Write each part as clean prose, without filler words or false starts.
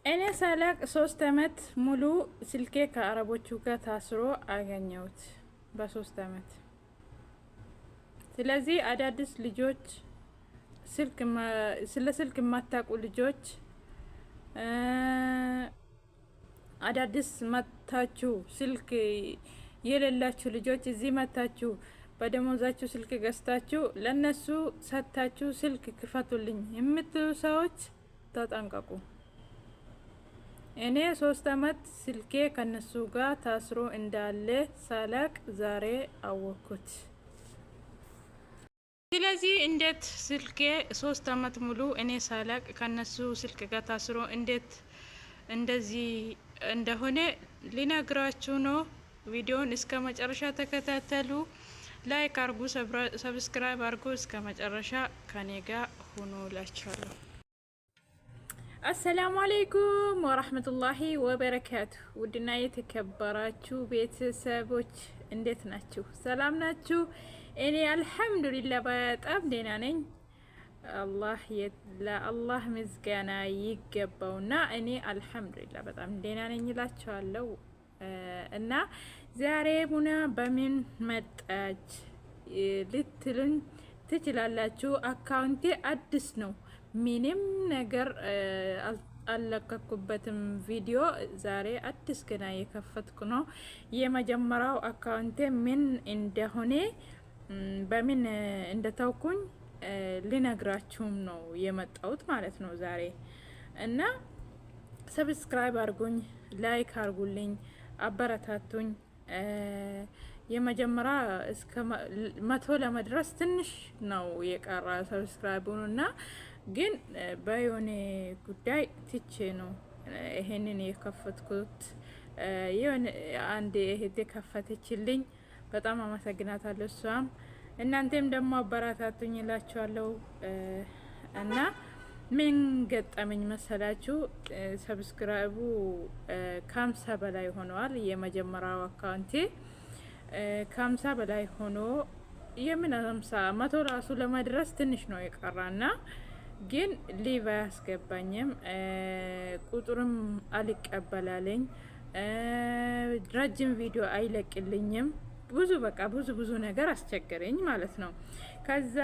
እኔ ሳላቅ 3 አመት ሙሉ ስልኬ ከአረቦቹ ጋር ታስሮ አገኘሁት በ3 አመት። ስለዚህ አዳዲስ ልጆች ስለ ስልክ የማታውቁ ልጆች አዳዲስ መታችሁ ስልክ የሌላችሁ ልጆች እዚህ መታችሁ በደሞዛችሁ ስልክ ገዝታችሁ ለነሱ ሰጥታችሁ ስልክ ክፈቱልኝ የምትሉ ሰዎች ተጠንቀቁ። እኔ 3 አመት ስልኬ ከነሱ ጋር ታስሮ እንዳለ ሳላቅ ዛሬ አወኩት። ስለዚህ እንዴት ስልኬ 3 አመት ሙሉ እኔ ሳላቅ ከነሱ ስልክ ጋር ታስሮ እንዴት እንደዚህ እንደሆነ ሊነግራችሁ ነው። ቪዲዮን እስከ መጨረሻ ተከታተሉ። ላይክ አርጉ፣ ሰብስክራይብ አርጉ። እስከ መጨረሻ ከኔ ጋር ሁኑ እላችኋለሁ። አሰላሙ አለይኩም ወራህመቱላሂ ወበረካቱ። ውድና የተከበራችሁ ቤተሰቦች እንዴት ናችሁ? ሰላም ናችሁ? እኔ አልሐምዱሊላህ በጣም ደህና ነኝ። ለአላህ ምስጋና ይገባውና እኔ አልሐምዱሊላህ በጣም ደህና ነኝ እላችኋለሁ። እና ዛሬ ሙና በምን መጣች ልትሉኝ ትችላላችሁ። አካውንቴ አዲስ ነው። ምንም ነገር አልለቀኩበትም ቪዲዮ። ዛሬ አዲስ ገና የከፈትኩ ነው። የመጀመሪያው አካውንቴ ምን እንደሆነ በምን እንደተውኩኝ ልነግራችሁም ነው የመጣሁት ማለት ነው ዛሬ። እና ሰብስክራይብ አርጉኝ፣ ላይክ አርጉልኝ፣ አበረታቱኝ። የመጀመሪያ እስከ 100 ለመድረስ ትንሽ ነው የቀራ ሰብስክራይቡን እና ግን በዮኔ ጉዳይ ትቼ ነው ይሄንን የከፈትኩት። የሆነ አንድ እህቴ ከፈተችልኝ፣ በጣም አመሰግናታለሁ እሷም። እናንተም ደግሞ አበረታቱኝ እላችኋለሁ። እና ምን ገጠመኝ መሰላችሁ? ሰብስክራይቡ ከ50 በላይ ሆነዋል። የመጀመሪያው አካውንቴ ከ50 በላይ ሆኖ የምን 50 100 ራሱ ለመድረስ ትንሽ ነው የቀራና ግን ሊቭ አያስገባኝም፣ ቁጥርም አልቀበላለኝ፣ ረጅም ቪዲዮ አይለቅልኝም። ብዙ ነገር አስቸገረኝ ማለት ነው። ከዛ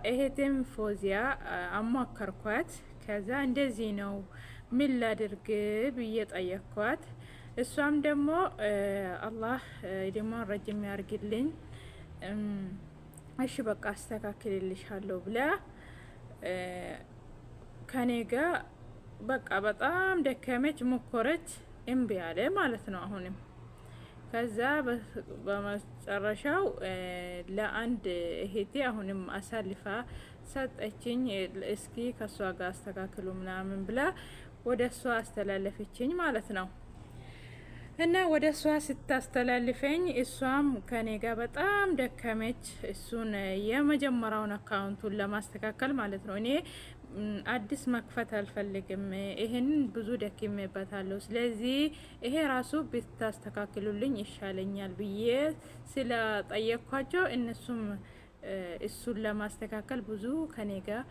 እህቴም ፎዚያ አማከርኳት። ከዛ እንደዚህ ነው ምን ላድርግ ብዬ ጠየቅኳት። እሷም ደግሞ አላህ ደግሞ ረጅም ያርግልኝ፣ እሺ በቃ አስተካክልልሻለሁ ብላ ከኔ ጋር በቃ በጣም ደከመች፣ ሞከረች፣ እምቢ አለ ማለት ነው አሁንም። ከዛ በመጨረሻው ለአንድ እህቴ አሁንም አሳልፋ ሰጠችኝ። እስኪ ከሷ ጋር አስተካክሉ ምናምን ብላ ወደ እሷ አስተላለፈችኝ ማለት ነው። እና ወደ እሷ ስታስተላልፈኝ እሷም ከኔ ጋር በጣም ደከመች። እሱን የመጀመሪያውን አካውንቱን ለማስተካከል ማለት ነው። እኔ አዲስ መክፈት አልፈልግም፣ ይሄንን ብዙ ደክሜበታለሁ። ስለዚህ ይሄ ራሱ ብታስተካክሉልኝ ይሻለኛል ብዬ ስለጠየቅኳቸው እነሱም እሱን ለማስተካከል ብዙ ከኔ ጋር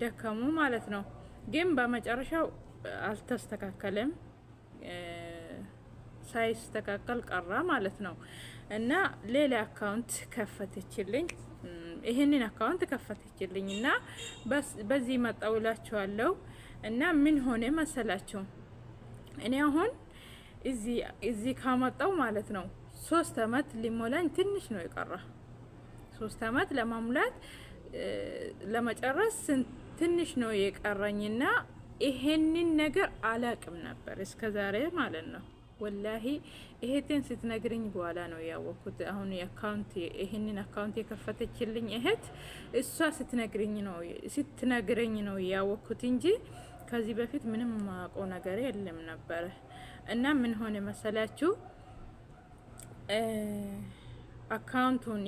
ደከሙ ማለት ነው። ግን በመጨረሻው አልተስተካከለም፣ ሳይስተካከል ቀራ ማለት ነው። እና ሌላ አካውንት ከፈተችልኝ፣ ይሄንን አካውንት ከፈተችልኝ እና በዚህ መጣውላችኋለሁ። እና ምን ሆነ መሰላችሁ? እኔ አሁን እዚህ ካመጣው ማለት ነው 3 አመት ሊሞላኝ ትንሽ ነው የቀራ። 3 አመት ለማሙላት ለመጨረስ ትንሽ ነው የቀረኝና ይሄንን ነገር አላቅም ነበር እስከዛሬ ማለት ነው። ወላሂ እህቴን ስትነግረኝ በኋላ ነው ያወኩት። አሁን ይሄንን አካውንት የከፈተችልኝ እህት እሷ ስትነግረኝ ነው ያወኩት እንጂ ከዚህ በፊት ምንም ማቆ ነገር የለም ነበረ። እና ምን ሆነ መሰላችሁ? አካውንቱን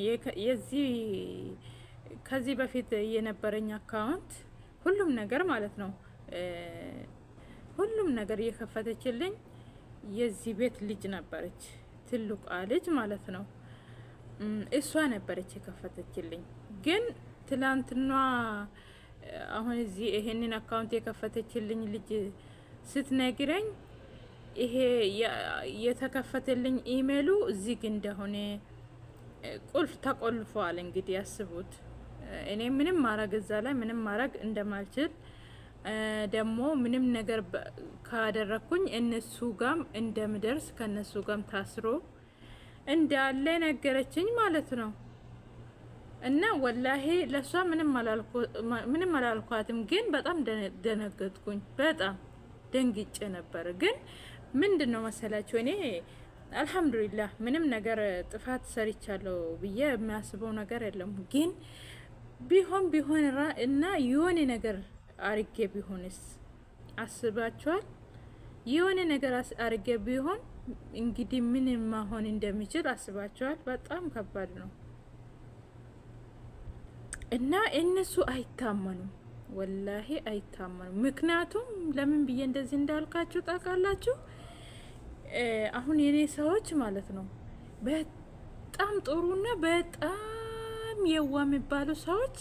ከዚህ በፊት የነበረኝ አካውንት ሁሉም ነገር ማለት ነው ሁሉም ነገር የከፈተችልኝ የዚህ ቤት ልጅ ነበረች፣ ትልቋ ልጅ ማለት ነው። እሷ ነበረች የከፈተችልኝ። ግን ትላንትና አሁን እዚህ ይሄንን አካውንት የከፈተችልኝ ልጅ ስትነግረኝ ይሄ የተከፈተልኝ ኢሜሉ እዚህ እንደሆነ ቁልፍ ተቆልፏል። እንግዲህ ያስቡት። እኔ ምንም ማረግ እዛ ላይ ምንም ማረግ እንደማልችል ደግሞ ምንም ነገር ካደረኩኝ እነሱ ጋም እንደምደርስ ከነሱ ጋም ታስሮ እንዳለ ነገረችኝ ማለት ነው። እና ወላሂ ለሷ ምንም አላልኳትም፣ ግን በጣም ደነገጥኩኝ። በጣም ደንግጬ ነበር። ግን ምንድነው መሰላችሁ እኔ አልሐምዱሊላህ ምንም ነገር ጥፋት ሰርቻለሁ ብዬ የሚያስበው ነገር የለም። ግን ቢሆን እና የሆነ ነገር አርጌ ቢሆንስ አስባችኋል? የሆነ ነገር አርጌ ቢሆን እንግዲህ ምን መሆን እንደሚችል አስባችኋል? በጣም ከባድ ነው። እና እነሱ አይታመኑም፣ ወላሂ አይታመኑም። ምክንያቱም ለምን ብዬ እንደዚህ እንዳልካችሁ ታውቃላችሁ? አሁን የኔ ሰዎች ማለት ነው በጣም ጥሩና በጣም የዋ የሚባሉ ሰዎች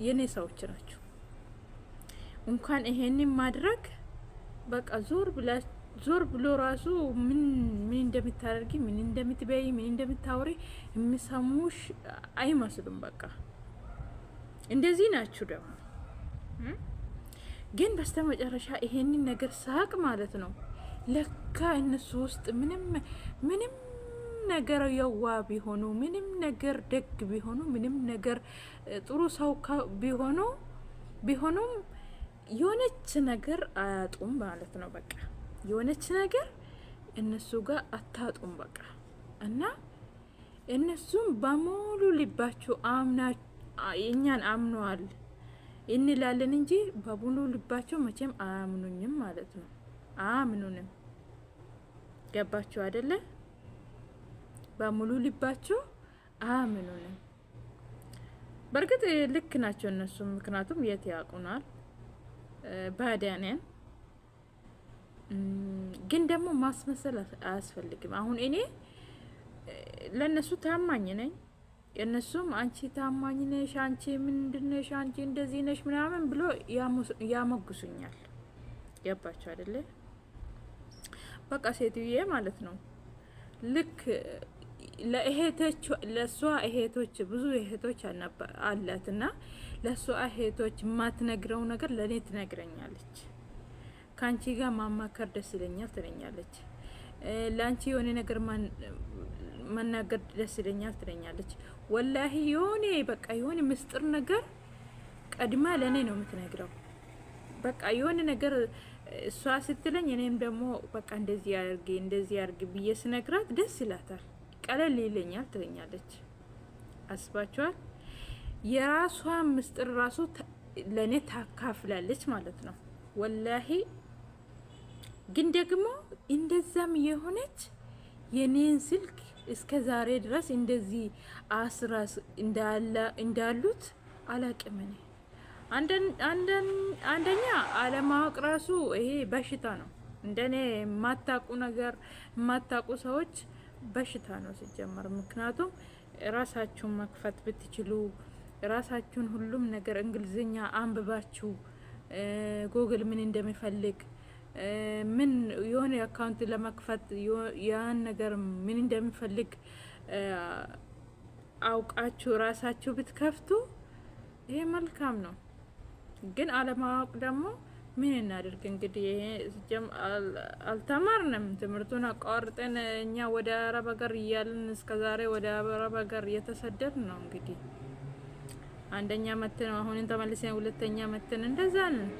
የኔ ሰዎች ናቸው። እንኳን ይሄንን ማድረግ በቃ ዞር ብሎ ራሱ ምን እንደምታደርጊ ምን እንደምትበይ ምን እንደምታወሪ የሚሰሙሽ አይመስሉም። በቃ እንደዚህ ናችሁ። ደግሞ ግን በስተመጨረሻ ይሄንን ነገር ሳቅ ማለት ነው ለካ እነሱ ውስጥ ምንም ነገር የዋ ቢሆኑ ምንም ነገር ደግ ቢሆኑ ምንም ነገር ጥሩ ሰው ቢሆኑም የሆነች ነገር አያጡም ማለት ነው። በቃ የሆነች ነገር እነሱ ጋር አታጡም በቃ። እና እነሱም በሙሉ ልባቸው እኛን አምነዋል እንላለን እንጂ በሙሉ ልባቸው መቼም አያምኑኝም ማለት ነው። አያምኑንም። ገባችሁ አይደለ? በሙሉ ልባቸው አያምኑንም። በእርግጥ ልክ ናቸው እነሱ፣ ምክንያቱም የት ያውቁናል ባዳነን። ግን ደግሞ ማስመሰል አያስፈልግም። አሁን እኔ ለነሱ ታማኝ ነኝ፣ እነሱም አንቺ ታማኝ ነሽ፣ አንቺ ምንድነሽ፣ አንቺ እንደዚህ ነሽ ምናምን ብሎ ያመጉሱኛል። ገባችሁ አይደለ? በቃ ሴትዬ ማለት ነው ልክ ለእሷ እህቶች ብዙ እህቶች አላትና ለእሷ እህቶች የማትነግረው ነገር ለእኔ ትነግረኛለች። ከአንቺ ጋር ማማከር ደስ ይለኛል ትለኛለች። ለአንቺ የሆነ ነገር መናገር ደስ ይለኛል ትለኛለች። ወላሂ የሆነ ምስጢር ነገር ቀድማ ለእኔ ነው የምትነግረው። በቃ የሆነ ነገር እሷ ስትለኝ እኔም ደግሞ በቃ እንደዚህ ያርጊ ብዬ ስነግራት ደስ ይላታል፣ ቀለል ይለኛል ትለኛለች። አስባችኋል? የራሷ ምስጢር ራሱ ለኔ ታካፍላለች ማለት ነው ወላሂ። ግን ደግሞ እንደዛም የሆነች የኔን ስልክ እስከ ዛሬ ድረስ እንደዚህ አስራስ እንዳሉት አላቅም እኔ። አንደኛ አለማወቅ ራሱ ይሄ በሽታ ነው። እንደኔ የማታቁ ሰዎች በሽታ ነው ሲጀመር። ምክንያቱም ራሳችሁን መክፈት ብትችሉ ራሳችሁን ሁሉም ነገር እንግሊዝኛ አንብባችሁ ጎግል ምን እንደሚፈልግ ምን የሆነ አካውንት ለመክፈት ያን ነገር ምን እንደሚፈልግ አውቃችሁ ራሳችሁ ብትከፍቱ ይሄ መልካም ነው። ግን አለማወቅ ደግሞ ምን እናድርግ እንግዲህ። አልተማርንም፣ ትምህርቱን አቋርጠን እኛ ወደ አረብ ሀገር እያልን እስከዛሬ ወደ አረብ ሀገር እየተሰደድን ነው። እንግዲህ አንደኛ መተን አሁንን ተመልሰን ሁለተኛ መተን እንደዛ ነን።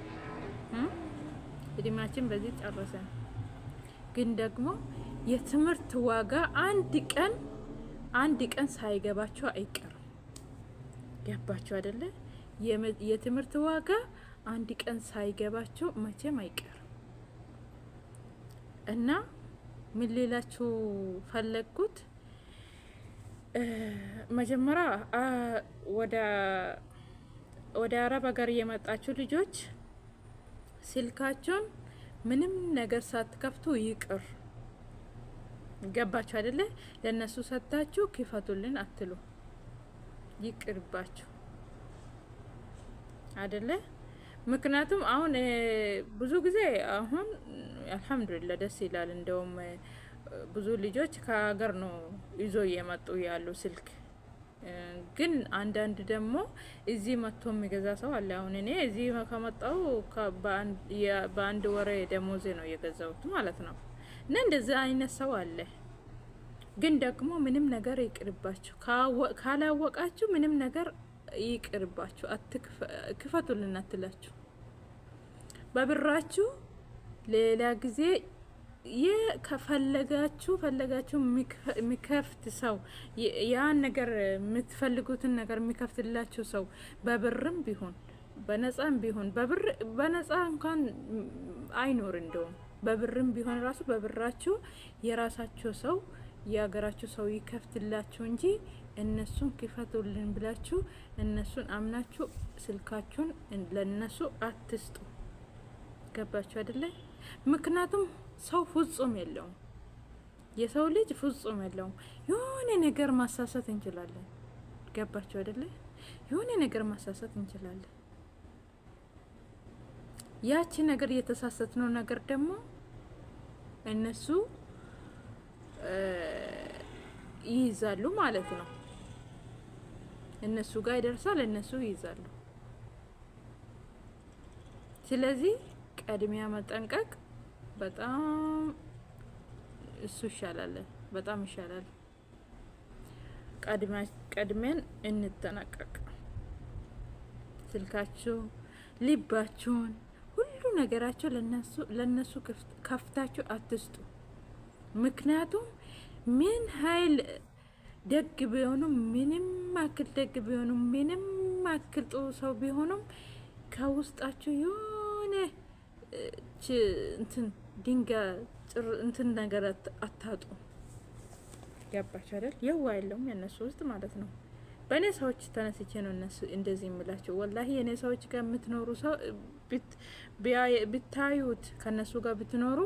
እድሜያችን በዚህ ጨረሰን። ግን ደግሞ የትምህርት ዋጋ አንድ ቀን ሳይገባቸው አይቀርም። ገባቸው አይደለ? የትምህርት ዋጋ አንድ ቀን ሳይገባቸው መቼም አይቀርም። እና ምን ሌላችሁ ፈለግኩት መጀመሪያ ወደ አረብ ሀገር የመጣችሁ ልጆች ስልካቸውን ምንም ነገር ሳትከፍቱ ይቅር። ገባችሁ አይደለ? ለነሱ ሰጣችሁ ክፈቱልን አትሉ፣ ይቅርባችሁ አይደለ? ምክንያቱም አሁን ብዙ ጊዜ አሁን አልሐምዱሊላህ ደስ ይላል። እንደውም ብዙ ልጆች ከሀገር ነው ይዞ እየመጡ ያሉ ስልክ። ግን አንዳንድ ደግሞ እዚህ መጥቶ የሚገዛ ሰው አለ። አሁን እኔ እዚህ ከመጣው በአንድ ወር ደሞዜ ነው የገዛሁት ማለት ነው። እና እንደዛ አይነት ሰው አለ። ግን ደግሞ ምንም ነገር ይቅርባችሁ፣ ካላወቃችሁ ምንም ነገር ይቅርባችሁ። ክፈቱልን አትላችሁ በብራችሁ ሌላ ጊዜ ከፈለጋችሁ የሚከፍት ሰው ያን ነገር የምትፈልጉትን ነገር የሚከፍትላችሁ ሰው በብርም ቢሆን በነጻም ቢሆን በነጻ እንኳን አይኖር እንደውም በብርም ቢሆን ራሱ በብራችሁ የራሳችሁ ሰው የሀገራችሁ ሰው ይከፍትላችሁ እንጂ እነሱን ክፈቱልን ብላችሁ እነሱን አምናችሁ ስልካችሁን ለነሱ አትስጡ። ገባችሁ አይደለ? ምክንያቱም ሰው ፍጹም የለውም። የሰው ልጅ ፍጹም የለውም። የሆነ ነገር ማሳሳት እንችላለን። ገባችሁ አይደለ? የሆነ ነገር ማሳሳት እንችላለን። ያቺ ነገር የተሳሳትነው ነገር ደግሞ እነሱ ይይዛሉ ማለት ነው። እነሱ ጋር ይደርሳል፣ እነሱ ይይዛሉ። ስለዚህ ቀድሚያ መጠንቀቅ በጣም እሱ ይሻላል፣ በጣም ይሻላል። ቀድመን እንጠነቀቅ። ስልካችሁ፣ ልባችሁን፣ ሁሉ ነገራችሁ ለነሱ ከፍታችሁ አትስጡ። ምክንያቱም ምን ኃይል ደግ ቢሆኑም ምንም አክል ደግ ቢሆኑም ምንም አክል ጥሩ ሰው ቢሆኑም ከውስጣችሁ የሆነ እንትን ድንጋይ እንትን ነገር አታጡ። ገባችሁ አይደል? የዋ የለውም የነሱ ውስጥ ማለት ነው። በእኔ ሰዎች ተነስቼ ነው እነሱ እንደዚህ የሚላቸው። ወላሂ የኔ ሰዎች ጋር የምትኖሩ ሰው ብታዩት ከነሱ ጋር ብትኖሩ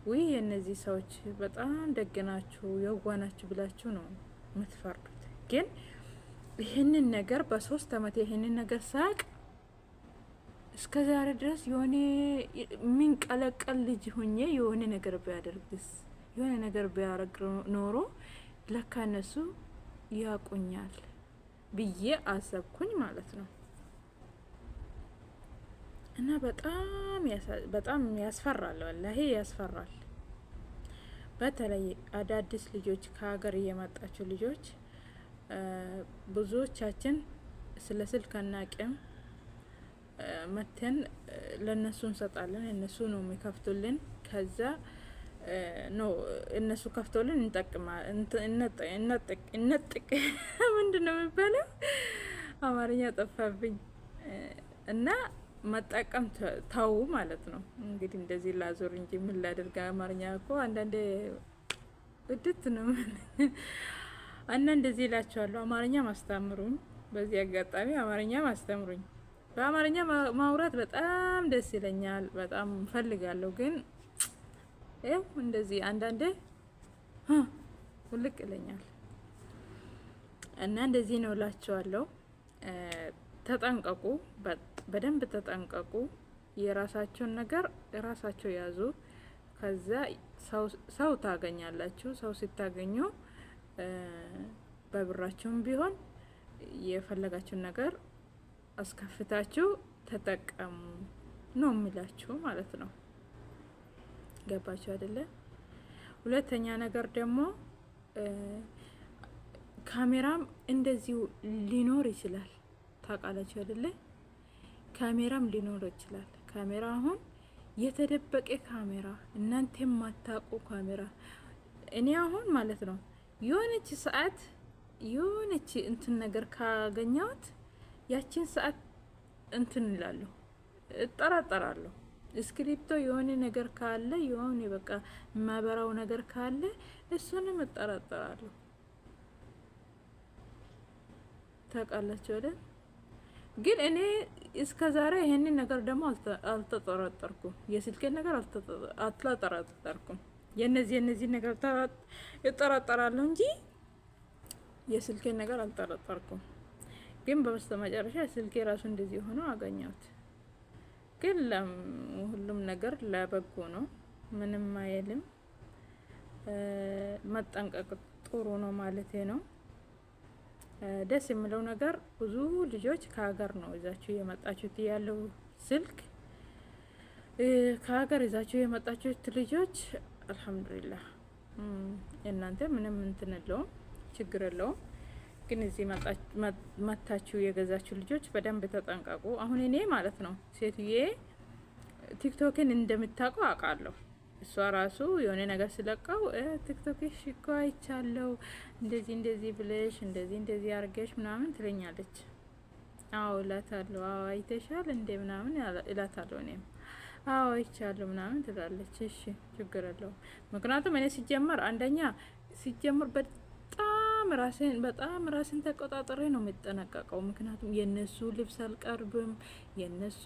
ወይ የነዚህ ሰዎች በጣም ደግናችሁ የዋናችሁ ብላችሁ ነው የምትፈርዱት። ግን ይህንን ነገር በ3 አመት ይህንን ነገር ሳቅ እስከ ዛሬ ድረስ የሆነ የሚንቀለቀል ልጅ ሁኜ የሆነ ነገር ቢያደርግስ የሆነ ነገር ቢያረግ ኖሮ ለካ እነሱ ያቁኛል ብዬ አሰብኩኝ ማለት ነው። እና በጣም ያስፈራል፣ ወላሂ ያስፈራል። በተለይ አዳዲስ ልጆች ከሀገር እየመጣችሁ ልጆች ብዙዎቻችን ስለ ስልክ አናውቅም። መተን ለነሱ እንሰጣለን፣ እነሱ ነው የሚከፍቱልን። ከዛ ነው እነሱ ከፍቶልን እንጠቅ ምንድነው የሚባለው? አማርኛ ጠፋብኝ። እና መጠቀም ታው ማለት ነው። እንግዲህ እንደዚህ ላዞር እንጂ ምን ላደርግ? አማርኛ እኮ አንዳንዴ እድት ነው እና እንደዚህ እላችኋለሁ። አማርኛ ማስተምሩኝ። በዚህ አጋጣሚ አማርኛ ማስተምሩኝ። በአማርኛ ማውራት በጣም ደስ ይለኛል፣ በጣም ፈልጋለሁ። ግን ይኸው እንደዚህ አንዳንዴ ሁልቅ ይለኛል እና እንደዚህ ነው እላችኋለሁ። ተጠንቀቁ፣ በደንብ ተጠንቀቁ። የራሳቸውን ነገር ራሳቸው ያዙ። ከዛ ሰው ታገኛላችሁ። ሰው ሲታገኙ በብራችሁም ቢሆን የፈለጋችሁን ነገር አስከፍታችሁ ተጠቀሙ ነው የሚላችሁ ማለት ነው። ገባችሁ አይደለ? ሁለተኛ ነገር ደግሞ ካሜራም እንደዚሁ ሊኖር ይችላል። ታውቃላችሁ አይደለ? ካሜራም ሊኖር ይችላል። ካሜራ አሁን የተደበቀ ካሜራ፣ እናንተ የማታውቁ ካሜራ። እኔ አሁን ማለት ነው የሆነች ሰዓት የሆነች እንትን ነገር ካገኘሁት ያችን ሰዓት እንትን እላለሁ፣ እጠራጠራለሁ። እስክሪፕቶ የሆነ ነገር ካለ የሆነ በቃ ማበራው ነገር ካለ እሱንም እጠራጠራለሁ። ታውቃላችሁ አይደል? ግን እኔ እስከ ዛሬ ይሄንን ነገር ደግሞ አልተጠራጠርኩም። የስልኬን ነገር አልተጠራጠርኩም። የነዚህ ነገር እጠራጠራለሁ እንጂ የስልኬን ነገር አልተጠራጠርኩም። ግን በመጨረሻ ስልኬ ራሱ እንደዚህ ሆኖ አገኘሁት። ግን ሁሉም ነገር ለበጎ ነው። ምንም አይልም። መጠንቀቅ ጥሩ ነው ማለቴ ነው። ደስ የሚለው ነገር ብዙ ልጆች ከሀገር ነው ይዛችሁ የመጣችሁት ያለው ስልክ ከሀገር ይዛችሁ የመጣችሁት ልጆች አልሐምዱሊላህ እናንተ ምንም እንትን የለውም ችግር የለውም። ግን እዚህ መታችሁ የገዛችሁ ልጆች በደንብ ተጠንቀቁ። አሁን እኔ ማለት ነው ሴትዬ ቲክቶክን እንደምታውቀው አውቃለሁ። እሷ ራሱ የሆነ ነገር ስለቀው ቲክቶክሽ እኮ አይቻለሁ እንደዚህ እንደዚህ ብለሽ እንደዚህ አርገሽ ምናምን ትለኛለች። አዎ እላታለሁ። አዎ አይተሻል እንደ ምናምን እላታለሁ። እኔም አዎ አይቻለሁ ምናምን ትላለች። እሺ ችግር የለውም። ምክንያቱም እኔ ሲጀመር በጣም ራሴን ተቆጣጥሬ ነው የምጠነቀቀው። ምክንያቱም የነሱ ልብስ አልቀርብም። የነሱ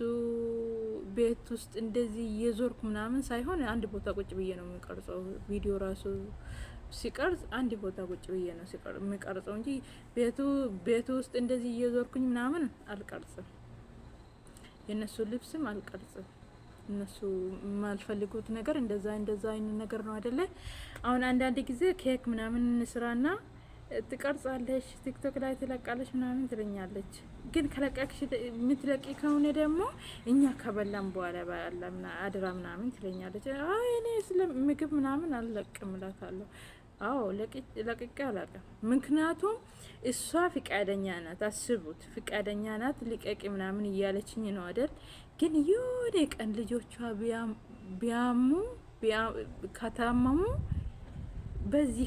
ቤት ውስጥ እንደዚህ እየዞርኩ ምናምን ሳይሆን አንድ ቦታ ቁጭ ብዬ ነው የሚቀርጸው። ቪዲዮ ራሱ ሲቀርጽ አንድ ቦታ ቁጭ ብዬ ነው የሚቀርጸው እንጂ ቤቱ ውስጥ እንደዚህ እየዞርኩኝ ምናምን አልቀርጽም። የነሱ ልብስም አልቀርጽም። እነሱ የማልፈልጉት ነገር እንደዛ አይነት ነገር ነው አይደለ? አሁን አንዳንድ ጊዜ ኬክ ምናምን እንስራና ትቀርጻለች ቲክቶክ ላይ ትለቃለች ምናምን ትለኛለች። ግን ከለቀቅሽ የምትለቂ ከሆነ ደግሞ እኛ ከበላም በኋላ ባያለምና አድራ ምናምን ትለኛለች። አይ እኔ ስለ ምግብ ምናምን አልለቅም እላታለሁ። አዎ ለቅቄ አላውቅም። ምክንያቱም እሷ ፍቃደኛ ናት። አስቡት፣ ፍቃደኛ ናት። ልቀቂ ምናምን እያለችኝ ነው አይደል? ግን የሆነ ቀን ልጆቿ ከታመሙ በዚህ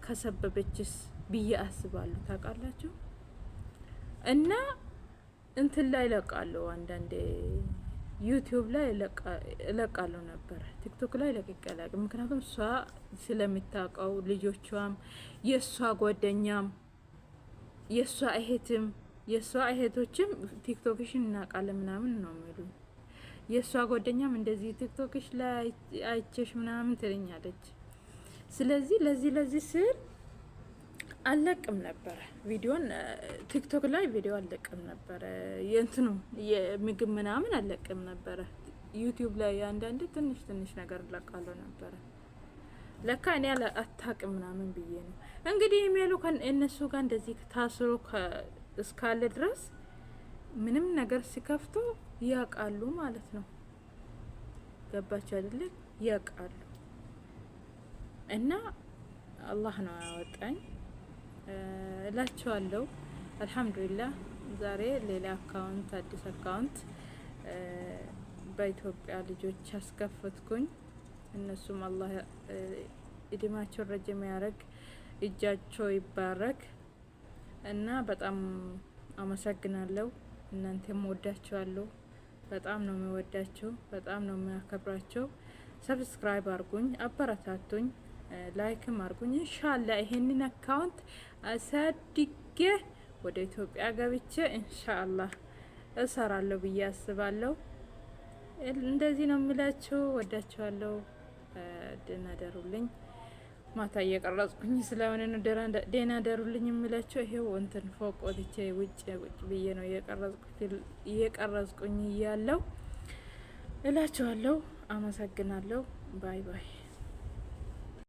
ከሰበበችስ ብዬ አስባለሁ። ታውቃላችሁ። እና እንትን ላይ እለቃለሁ፣ አንዳንዴ ዩቲዩብ ላይ እለቃለሁ ነበር። ቲክቶክ ላይ ለቅቄ አላውቅም። ምክንያቱም እሷ ስለምታውቀው ልጆቿም የእሷ ጓደኛም የእሷ እህቶችም ቲክቶክሽን እናውቃለን ምናምን ነው የሚሉ። የእሷ ጓደኛም እንደዚህ ቲክቶክሽ ላይ አይቼሽ ምናምን ትለኛለች። ስለዚህ ለዚህ ስል አለቅም ነበረ ቪዲዮን ቲክቶክ ላይ ቪዲዮ አለቅም ነበረ። የእንትኑ የምግብ ምናምን አለቅም ነበረ። ዩቲዩብ ላይ አንዳንድ ትንሽ ነገር እለቃለሁ ነበረ። ለካ እኔ አታውቅም ምናምን ብዬ ነው እንግዲህ ኢሜሉ እነሱ ጋር እንደዚህ ታስሮ እስካለ ድረስ ምንም ነገር ሲከፍቱ ያውቃሉ ማለት ነው። ገባችሁ አይደለ? ያውቃሉ። እና አላህ ነው ያወጣኝ እላችኋለሁ። አልሐምዱሊላህ ዛሬ ሌላ አዲስ አካውንት በኢትዮጵያ ልጆች አስከፈትኩኝ። እነሱም አላህ እድሜያቸውን ረጅም ያደርግ፣ እጃቸው ይባረክ እና በጣም አመሰግናለሁ። እናንተም ወዳችኋለሁ። በጣም ነው የሚወዳቸው፣ በጣም ነው የሚያከብራቸው። ሰብስክራይብ አርጉኝ፣ አበረታቱኝ፣ ላይክም አርጉኝ። ኢንሻአላህ ይሄንን አካውንት አሳድጌ ወደ ኢትዮጵያ ገብቼ ኢንሻአላህ እሰራለሁ ብዬ አስባለሁ። እንደዚህ ነው የሚላችሁ። ወዳችኋለሁ። ደህና ደሩልኝ። ማታ እየቀረጽኩኝ ስለሆነ ነው ደህና ደሩልኝ የሚላችሁ። ይሄው እንትን ፎቅ ወጥቼ ውጭ ብዬ ነው እየቀረጽኩኝ እያለሁ እላችኋለሁ። አመሰግናለሁ። ባይ ባይ።